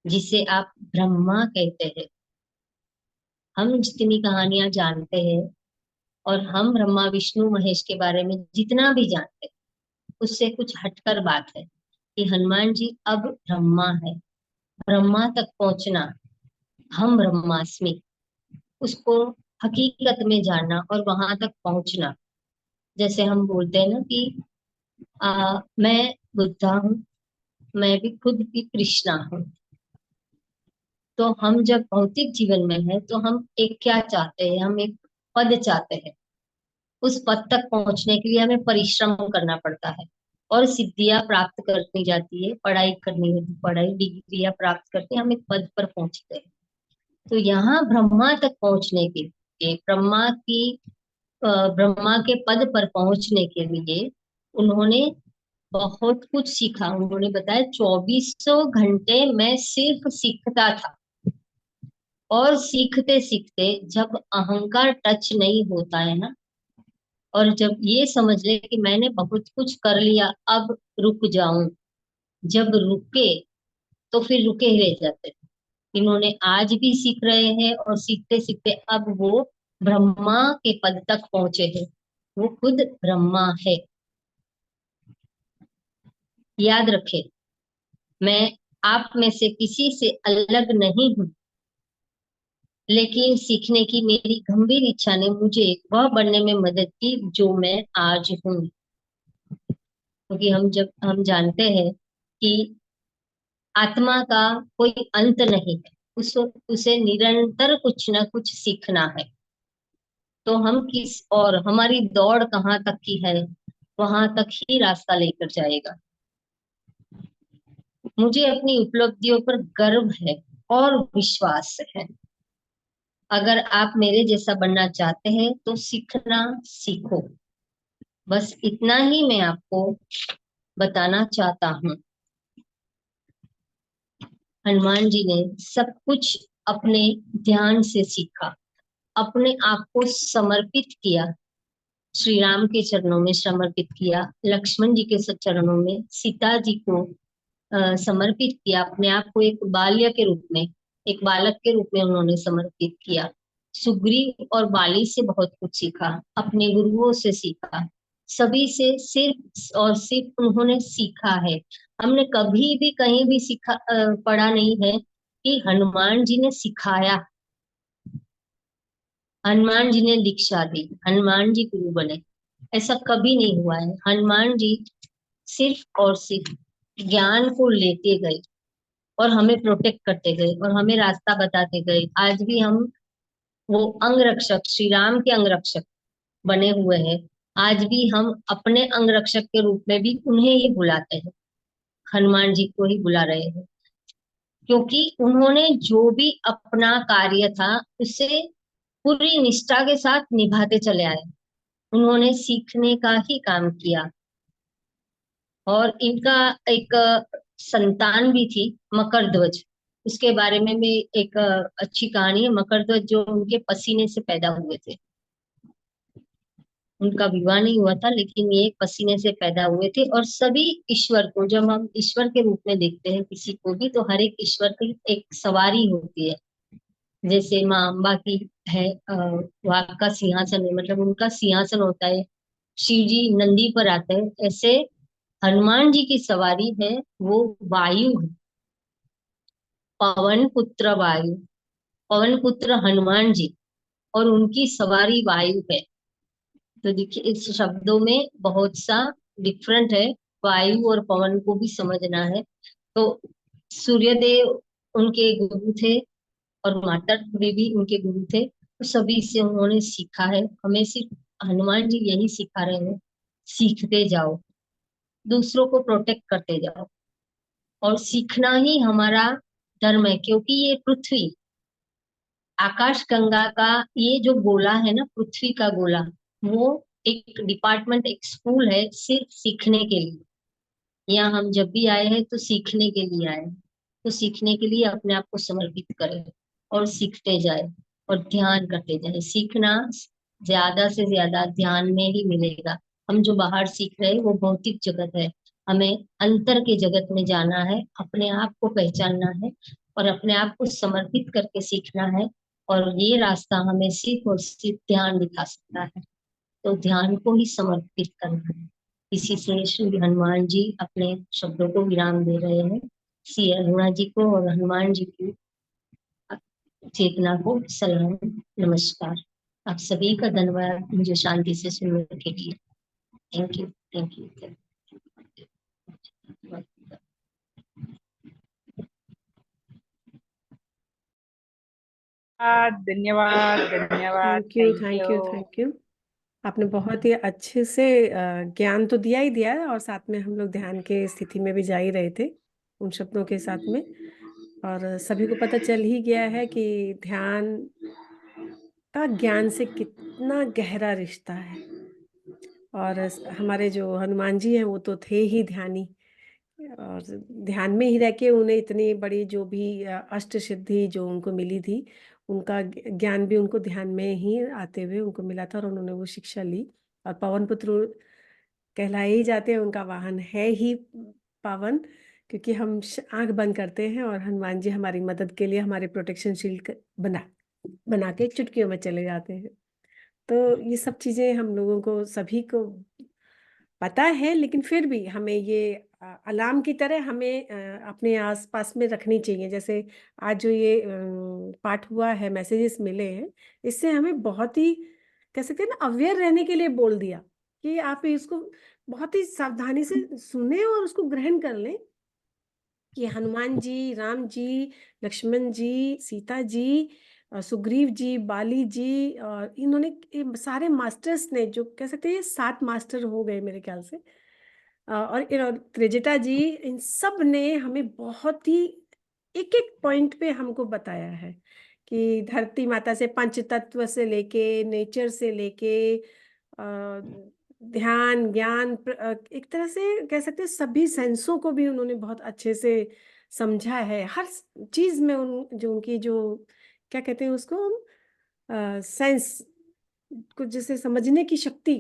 जिसे आप ब्रह्मा कहते हैं। हम जितनी कहानियां जानते हैं और हम ब्रह्मा विष्णु महेश के बारे में जितना भी जानते हैं, उससे कुछ हटकर बात है कि हनुमान जी अब ब्रह्मा है। ब्रह्मा तक पहुंचना, हम ब्रह्मास्मि, उसको हकीकत में जानना और वहां तक पहुंचना। जैसे हम बोलते हैं ना कि मैं बुद्धा हूँ, मैं भी खुद भी कृष्णा हूँ। तो हम जब भौतिक जीवन में है तो हम एक क्या चाहते हैं, हम एक पद चाहते हैं। उस पद तक पहुंचने के लिए हमें परिश्रम करना पड़ता है और सिद्धियां प्राप्त करनी जाती है, पढ़ाई करनी है, पढ़ाई डिग्रियां प्राप्त करके हम एक पद पर पहुंचते हैं। तो यहाँ ब्रह्मा तक पहुंचने के लिए, ब्रह्मा के पद पर पहुंचने के लिए उन्होंने बहुत कुछ सीखा। उन्होंने बताया 2400 घंटे मैं सिर्फ सीखता था। और सीखते सीखते जब अहंकार टच नहीं होता है ना, और जब ये समझ ले कि मैंने बहुत कुछ कर लिया, अब रुक जाऊं, जब रुके तो फिर रुके ही रह जाते थे। इन्होंने आज भी सीख रहे हैं और सीखते सीखते अब वो ब्रह्मा के पद तक पहुंचे हैं। वो खुद ब्रह्मा है। याद रखे, मैं आप में से किसी से अलग नहीं हूँ, लेकिन सीखने की मेरी गंभीर इच्छा ने मुझे वह बनने में मदद की जो मैं आज हूँ। क्योंकि जब हम जानते हैं कि आत्मा का कोई अंत नहीं है, उसे निरंतर कुछ ना कुछ सीखना है। तो हम किस और हमारी दौड़ कहाँ तक की है, वहां तक ही रास्ता लेकर जाएगा। मुझे अपनी उपलब्धियों पर गर्व है और विश्वास है। अगर आप मेरे जैसा बनना चाहते हैं तो सीखना सीखो। बस इतना ही मैं आपको बताना चाहता हूँ। हनुमान जी ने सब कुछ अपने ध्यान से सीखा, अपने आप को समर्पित किया, श्री राम के चरणों में समर्पित किया, लक्ष्मण जी के चरणों में, सीता जी को समर्पित किया, अपने आप को एक बाल्य के रूप में, एक बालक के रूप में उन्होंने समर्पित किया। सुग्रीव और बाली से बहुत कुछ सीखा, अपने गुरुओं से सीखा, सभी से सिर्फ और सिर्फ उन्होंने सीखा है। हमने कभी भी कहीं भी पढ़ा नहीं है कि हनुमान जी ने सिखाया, हनुमान जी ने दीक्षा दी, हनुमान जी गुरु बने, ऐसा कभी नहीं हुआ है। हनुमान जी सिर्फ और सिर्फ ज्ञान को लेते गए और हमें प्रोटेक्ट करते गए और हमें रास्ता बताते गए। आज भी हम वो अंगरक्षक, श्री राम के अंगरक्षक बने हुए हैं। आज भी हम अपने अंगरक्षक के रूप में भी उन्हें ही बुलाते हैं, हनुमान जी को ही बुला रहे हैं। क्योंकि उन्होंने जो भी अपना कार्य था उसे पूरी निष्ठा के साथ निभाते चले आए। उन्होंने सीखने का ही काम किया। और इनका एक संतान भी थी, मकरध्वज। उसके बारे में भी एक अच्छी कहानी है। मकरध्वज जो उनके पसीने से पैदा हुए थे, उनका विवाह नहीं हुआ था, लेकिन ये पसीने से पैदा हुए थे। और सभी ईश्वर को, जब हम ईश्वर के रूप में देखते हैं किसी को भी, तो हर एक ईश्वर की एक सवारी होती है। जैसे माँ अम्बा की है, वहाँ का सिंहासन है, मतलब उनका सिंहासन होता है, शिव जी नंदी पर आते हैं, ऐसे हनुमान जी की सवारी है, वो वायु है, पवन पुत्र वायु, पवन पुत्र हनुमान जी, और उनकी सवारी वायु है। तो देखिए इस शब्दों में बहुत सा डिफरेंट है, वायु और पवन को भी समझना है। तो सूर्यदेव उनके गुरु थे, और माता भी उनके गुरु थे, तो सभी से उन्होंने सीखा है। हमें सिर्फ हनुमान जी यही सिखा रहे हैं, सीखते जाओ, दूसरों को प्रोटेक्ट करते जाओ, और सीखना ही हमारा धर्म है। क्योंकि ये पृथ्वी, आकाश गंगा का ये जो गोला है ना, पृथ्वी का गोला, वो एक डिपार्टमेंट, एक स्कूल है सिर्फ सीखने के लिए। यहाँ हम जब भी आए हैं तो सीखने के लिए आए हैं। तो सीखने के लिए अपने आप को समर्पित करें, और सीखते जाए, और ध्यान करते जाए। सीखना ज्यादा से ज्यादा ध्यान में ही मिलेगा। हम जो बाहर सीख रहे हैं वो भौतिक जगत है, हमें अंतर के जगत में जाना है, अपने आप को पहचानना है, और अपने आप को समर्पित करके सीखना है। और ये रास्ता हमें सिर्फ और सिर्फ ध्यान दिखा सकता है। तो ध्यान को ही समर्पित करना है। इसी से श्री हनुमान जी अपने शब्दों को विराम दे रहे हैं। श्री अरुणा जी को और हनुमान जी की चेतना को सलाम, नमस्कार। आप सभी का धन्यवाद मुझे शांति से सुनने के लिए। Thank you, thank you. धन्यवाद धन्यवाद, thank you, thank thank you. You, thank you. आपने बहुत ही अच्छे से ज्ञान तो दिया ही दिया है, और साथ में हम लोग ध्यान के स्थिति में भी जा ही रहे थे उन शब्दों के साथ में। और सभी को पता चल ही गया है कि ध्यान का ज्ञान से कितना गहरा रिश्ता है। और हमारे जो हनुमान जी हैं वो तो थे ही ध्यानी, और ध्यान में ही रह के उन्हें इतनी बड़ी जो भी अष्ट सिद्धि जो उनको मिली थी, उनका ज्ञान भी उनको ध्यान में ही आते हुए उनको मिला था, और उन्होंने वो शिक्षा ली। और पवन पुत्र कहलाए ही जाते हैं, उनका वाहन है ही पावन। क्योंकि हम आंख बंद करते हैं और हनुमान जी हमारी मदद के लिए हमारे प्रोटेक्शन शील्ड बना बना के चुटकियों में चले जाते हैं। तो ये सब चीजें हम लोगों को सभी को पता है, लेकिन फिर भी हमें ये अलार्म की तरह हमें अपने आसपास में रखनी चाहिए। जैसे आज जो ये पाठ हुआ है, मैसेजेस मिले हैं, इससे हमें बहुत ही कह सकते हैं ना अवेयर रहने के लिए बोल दिया कि आप इसको बहुत ही सावधानी से सुने और उसको ग्रहण कर लें कि हनुमान जी, राम जी, लक्ष्मण जी, सीता जी, सुग्रीव जी, बाली जी, और इन्होंने ये सारे मास्टर्स ने, जो कह सकते हैं ये 7 मास्टर हो गए मेरे ख्याल से, और त्रिजटा जी, इन सब ने हमें बहुत ही एक एक पॉइंट पे हमको बताया है कि धरती माता से, पंच तत्व से लेके, नेचर से लेके ध्यान, ज्ञान, एक तरह से कह सकते हैं सभी सेंसों को भी उन्होंने बहुत अच्छे से समझा है। हर चीज में जो उनकी जो क्या कहते हैं उसको हम सेंस को जैसे समझने की शक्ति,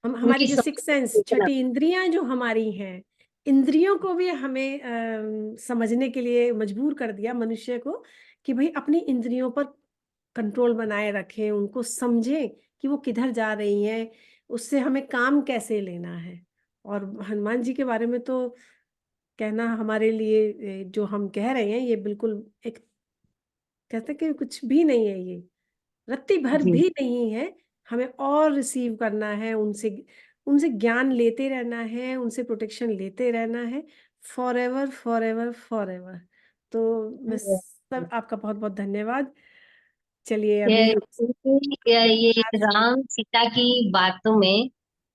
हम हमारी उनकी जो सिक्स सेंस, समझ। छठी इंद्रियां जो हमारी हैं, इंद्रियों को भी हमें समझने के लिए मजबूर कर दिया मनुष्य को कि भाई अपनी इंद्रियों पर कंट्रोल बनाए रखें, उनको समझें कि वो किधर जा रही हैं, उससे हमें काम कैसे लेना है। और हनुमान जी के बारे में तो कहना हमारे लिए जो हम कह रहे हैं ये बिल्कुल एक कहते हैं कि कुछ भी नहीं है, ये रत्ती भर जी, भी नहीं है। हमें और रिसीव करना है उनसे, उनसे ज्ञान लेते रहना है, उनसे प्रोटेक्शन लेते रहना है, for ever, for ever, for ever. तो मैं सब आपका बहुत बहुत धन्यवाद। चलिए अभी ये हम ये आज राम सीता की बातों में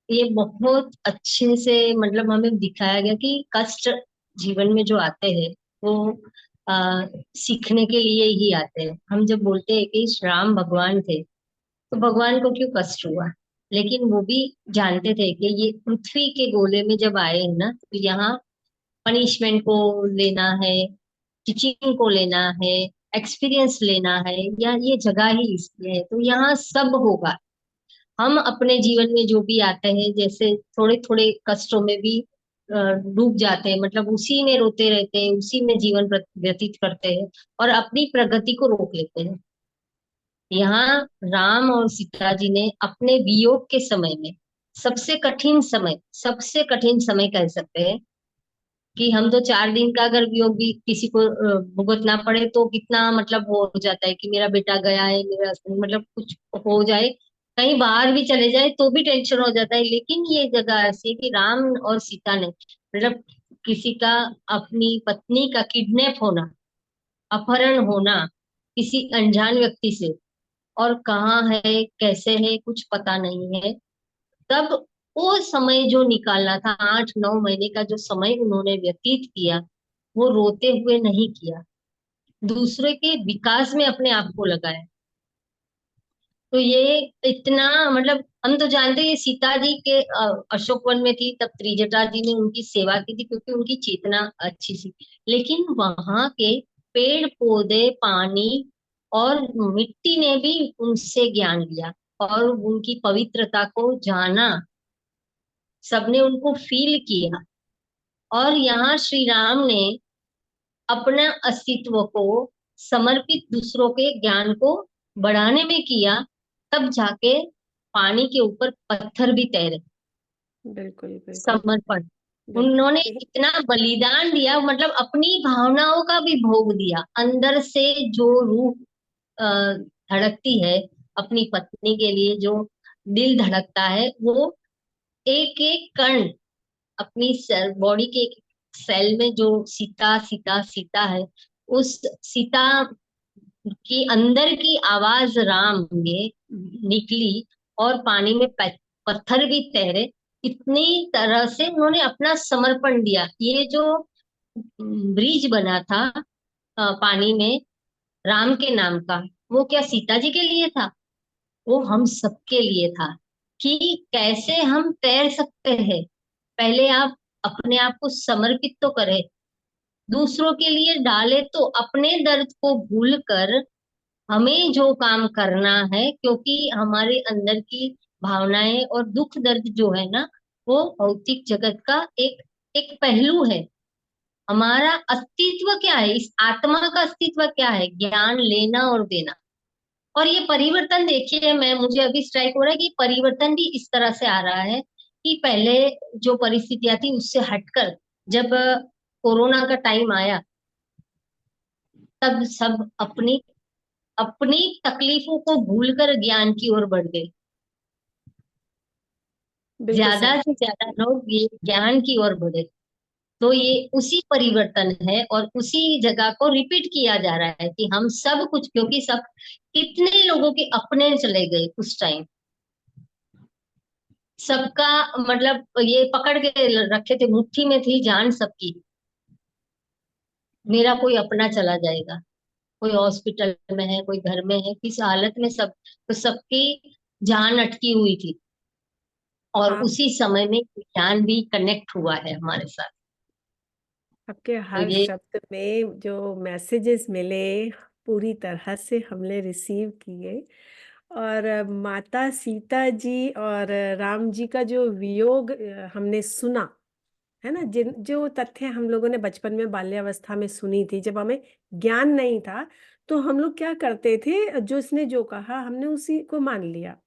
ये बहुत अच्छे से मतलब हमें दिखाया गया कि कष्ट जीवन में जो आते हैं वो आ, सीखने के लिए ही आते हैं। हम जब बोलते हैं कि राम भगवान थे, तो भगवान को क्यों कष्ट हुआ, लेकिन वो भी जानते थे कि ये पृथ्वी के गोले में जब आए हैं ना, तो यहाँ पनिशमेंट को लेना है, टीचिंग को लेना है, एक्सपीरियंस लेना है, या ये जगह ही इसलिए है, तो यहाँ सब होगा। हम अपने जीवन में जो भी आते हैं, जैसे थोड़े थोड़े कष्टों में भी डूब जाते हैं, मतलब उसी में रोते रहते हैं, उसी में जीवन व्यतीत करते हैं और अपनी प्रगति को रोक लेते हैं। यहाँ राम और सीता जी ने अपने वियोग के समय में, सबसे कठिन समय कह सकते हैं, कि हम तो 4 दिन का अगर वियोग भी किसी को भुगतना पड़े तो कितना मतलब वो हो जाता है कि मेरा बेटा गया है, मेरा husband, मतलब कुछ हो जाए, कहीं बाहर भी चले जाए तो भी टेंशन हो जाता है। लेकिन ये जगह ऐसी है कि राम और सीता ने, मतलब किसी का, अपनी पत्नी का किडनैप होना, अपहरण होना किसी अनजान व्यक्ति से, और कहाँ है कैसे है कुछ पता नहीं है, तब वो समय जो निकालना था, 8-9 महीने का जो समय उन्होंने व्यतीत किया, वो रोते हुए नहीं किया, दूसरे के विकास में अपने आप को लगाया। तो ये इतना, मतलब हम तो जानते हैं, ये सीता जी के अशोक वन में थी तब त्रिजटा जी ने उनकी सेवा की थी क्योंकि उनकी चेतना अच्छी थी। लेकिन वहां के पेड़ पौधे, पानी और मिट्टी ने भी उनसे ज्ञान लिया और उनकी पवित्रता को जाना, सबने उनको फील किया। और यहाँ श्री राम ने अपना अस्तित्व को समर्पित दूसरों के ज्ञान को बढ़ाने में किया, तब जाके पानी के ऊपर पत्थर भी तैरे। बिल्कुल बिल्कुल समर्पण, उन्होंने बिल्कुल। इतना बलिदान दिया, मतलब अपनी भावनाओं का भी भोग दिया। अंदर से जो रूह धड़कती है अपनी पत्नी के लिए, जो दिल धड़कता है, वो एक एक कण, अपनी सेल, बॉडी के एक सेल में जो सीता सीता सीता है, उस सीता की अंदर की आवाज राम में निकली और पानी में पत्थर भी तैरे। इतनी तरह से उन्होंने अपना समर्पण दिया। ये जो ब्रिज बना था पानी में राम के नाम का, वो क्या सीता जी के लिए था? वो हम सबके लिए था, कि कैसे हम तैर सकते हैं। पहले आप अपने आप को समर्पित तो करें, दूसरों के लिए डाले, तो अपने दर्द को भूल कर हमें जो काम करना है, क्योंकि हमारे अंदर की भावनाएं और दुख दर्द जो है ना, वो भौतिक जगत का एक एक पहलू है। हमारा अस्तित्व क्या है, इस आत्मा का अस्तित्व क्या है? ज्ञान लेना और देना। और ये परिवर्तन देखिए, मैं मुझे अभी स्ट्राइक हो रहा है कि परिवर्तन भी इस तरह से आ रहा है कि पहले जो परिस्थितियां थी उससे हटकर जब कोरोना का टाइम आया, तब सब अपनी अपनी तकलीफों को भूलकर ज्ञान की ओर बढ़ गए। बिल्कुल ज्यादा सही। से ज्यादा लोग ये ज्ञान की ओर बढ़े। तो ये उसी परिवर्तन है और उसी जगह को रिपीट किया जा रहा है कि हम सब कुछ, क्योंकि सब, कितने लोगों के अपने चले गए उस टाइम, सबका, मतलब ये पकड़ के रखे थे, मुट्ठी में थी जान सबकी, मेरा कोई अपना चला जाएगा। कोई हॉस्पिटल में है, कोई घर में है, किस हालत में, सब, तो सबकी जान अटकी हुई थी। और आप उसी समय में ज्ञान भी कनेक्ट हुआ है हमारे साथ। आपके तो हर ये, शब्द में जो मैसेजेस मिले, पूरी तरह से हमने रिसीव किए। और माता सीता जी और राम जी का जो वियोग हमने सुना, है ना, जिन जो तथ्य हम लोगों ने बचपन में बाल्यावस्था में सुनी थी, जब हमें ज्ञान नहीं था, तो हम लोग क्या करते थे, जो इसने जो कहा हमने उसी को मान लिया।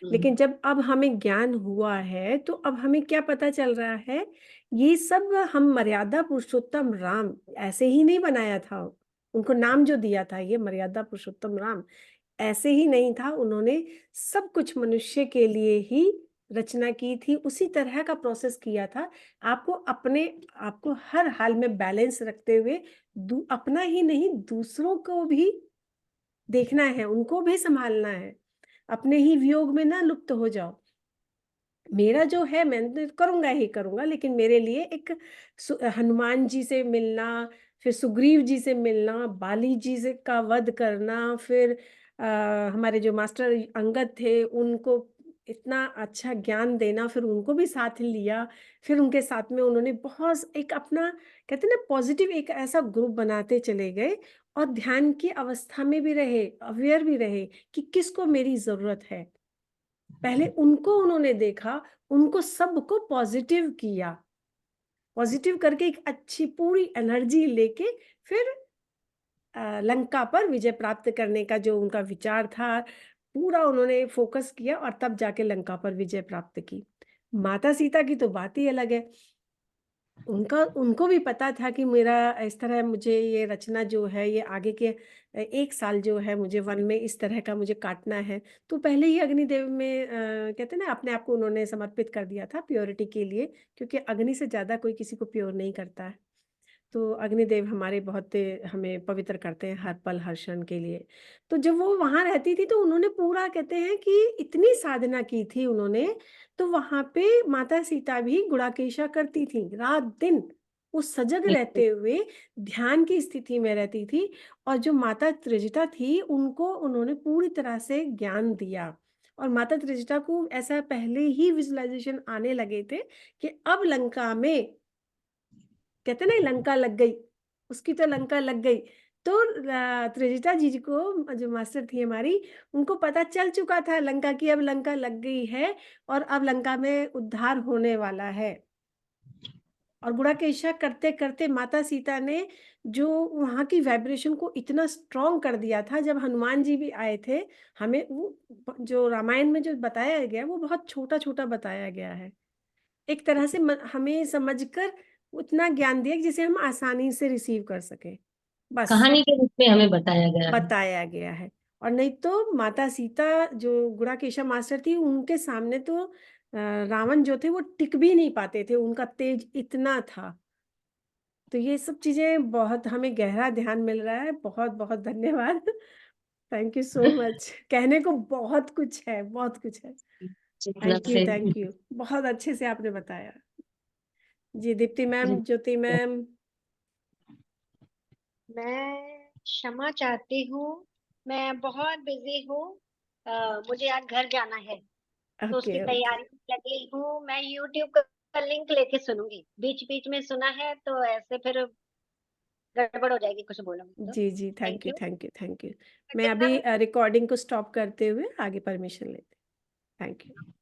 लेकिन जब अब हमें ज्ञान हुआ है, तो अब हमें क्या पता चल रहा है, ये सब हम मर्यादा पुरुषोत्तम राम ऐसे ही नहीं बनाया था। उनको नाम जो दिया था, ये मर्यादा पुरुषोत्तम राम, ऐसे ही नहीं था। उन्होंने सब कुछ मनुष्य के लिए ही रचना की थी, उसी तरह का प्रोसेस किया था। आपको अपने आपको हर हाल में बैलेंस रखते हुए अपना ही नहीं, दूसरों को भी देखना है, उनको भी संभालना है। अपने ही वियोग में ना लुप्त हो जाओ। मेरा जो है मैं तो करूंगा ही करूंगा, लेकिन मेरे लिए एक हनुमान जी से मिलना, फिर सुग्रीव जी से मिलना, बाली जी से का वध करना, फिर हमारे जो मास्टर अंगद थे उनको इतना अच्छा ज्ञान देना, फिर उनको भी साथ लिया। फिर उनके साथ में उन्होंने बहुत एक अपना, कहते हैं ना, पॉजिटिव एक ऐसा ग्रुप बनाते चले गए। और ध्यान की अवस्था में भी रहे, अवेयर भी रहे कि किसको मेरी जरूरत है। पहले उनको उन्होंने देखा, उनको सबको पॉजिटिव किया। पॉजिटिव करके एक अच्छी पूरी एनर्जी लेके फिर लंका पर विजय प्राप्त करने का जो उनका विचार था, पूरा उन्होंने फोकस किया और तब जाके लंका पर विजय प्राप्त की। माता सीता की तो बात ही अलग है। उनको भी पता था कि मेरा इस तरह मुझे ये रचना जो है ये आगे के 1 साल जो है मुझे वन में इस तरह का मुझे काटना है। तो पहले ही अग्निदेव में कहते हैं ना अपने आप को उन्होंने समर्पित कर दिया था प्योरिटी के लिए, क्योंकि अग्नि से ज़्यादा कोई किसी को प्योर नहीं करता है। तो अग्निदेव हमारे बहुत हमें पवित्र करते हैं हर पल हर क्षण के लिए। तो जब वो वहाँ रहती थी तो उन्होंने पूरा कहते हैं कि इतनी साधना की थी उन्होंने, तो वहाँ पे माता सीता भी गुड़ाकेशा करती थी रात-दिन। वो सजग बिल्कुल। रहते हुए ध्यान की स्थिति में रहती थी और जो माता त्रिजटा थी उनको उन्होंने पूरी तरह से ज्ञान दिया। और माता त्रिजटा को ऐसा पहले ही विज़ुअलाइज़ेशन आने लगे थे कि अब लंका में कहते हैं ना लंका लग गई, उसकी तो लंका लग गई। तो त्रिजिता जी को जो मास्टर थी हमारी, उनको पता चल चुका था लंका की अब लंका लग गई है और अब लंका में उद्धार होने वाला है। और गुड़ाकेशा करते-करते माता सीता ने जो वहाँ की वाइब्रेशन को इतना स्ट्रॉन्ग कर दिया था, जब हनुमान जी भी आए थे, हमें वो जो रामायण में जो बताया गया है, वो बहुत छोटा-छोटा बताया गया है। एक तरह से हमें समझकर उतना ज्ञान दिया कि जिसे हम आसानी से रिसीव कर सकें, बस कहानी के रूप में हमें बताया गया है। बताया गया है। और नहीं तो माता सीता जो गुड़ाकेशा मास्टर थी उनके सामने तो रावण जो थे वो टिक भी नहीं पाते थे, उनका तेज इतना था। तो ये सब चीज़ें बहुत हमें गहरा ध्यान मिल रहा है, बहुत-बहुत धन्यवाद। Thank you so much. कहने को बहुत कुछ है, बहुत कुछ है। जितना से थैंक यू। बहुत अच्छे से आपने बताया। जी, दीप्ति मैम, ज्योति मैम। मैं क्षमा चाहती हूँ, मैं बहुत बिजी हूँ। मुझे आज घर जाना है, तो उसकी ओके, ओके। तैयारी में लगी हूँ। मैं यूट्यूब का लिंक लेके सुनूंगी, बीच बीच में सुना है तो ऐसे फिर गड़बड़ हो जाएगी कुछ बोलूंगी तो। जी, जी, thank thank you, you. Thank you, thank you. मैं कितना अभी रिकॉर्डिंग को स्टॉप करते हुए आगे परमिशन लेती हूँ। Thank you.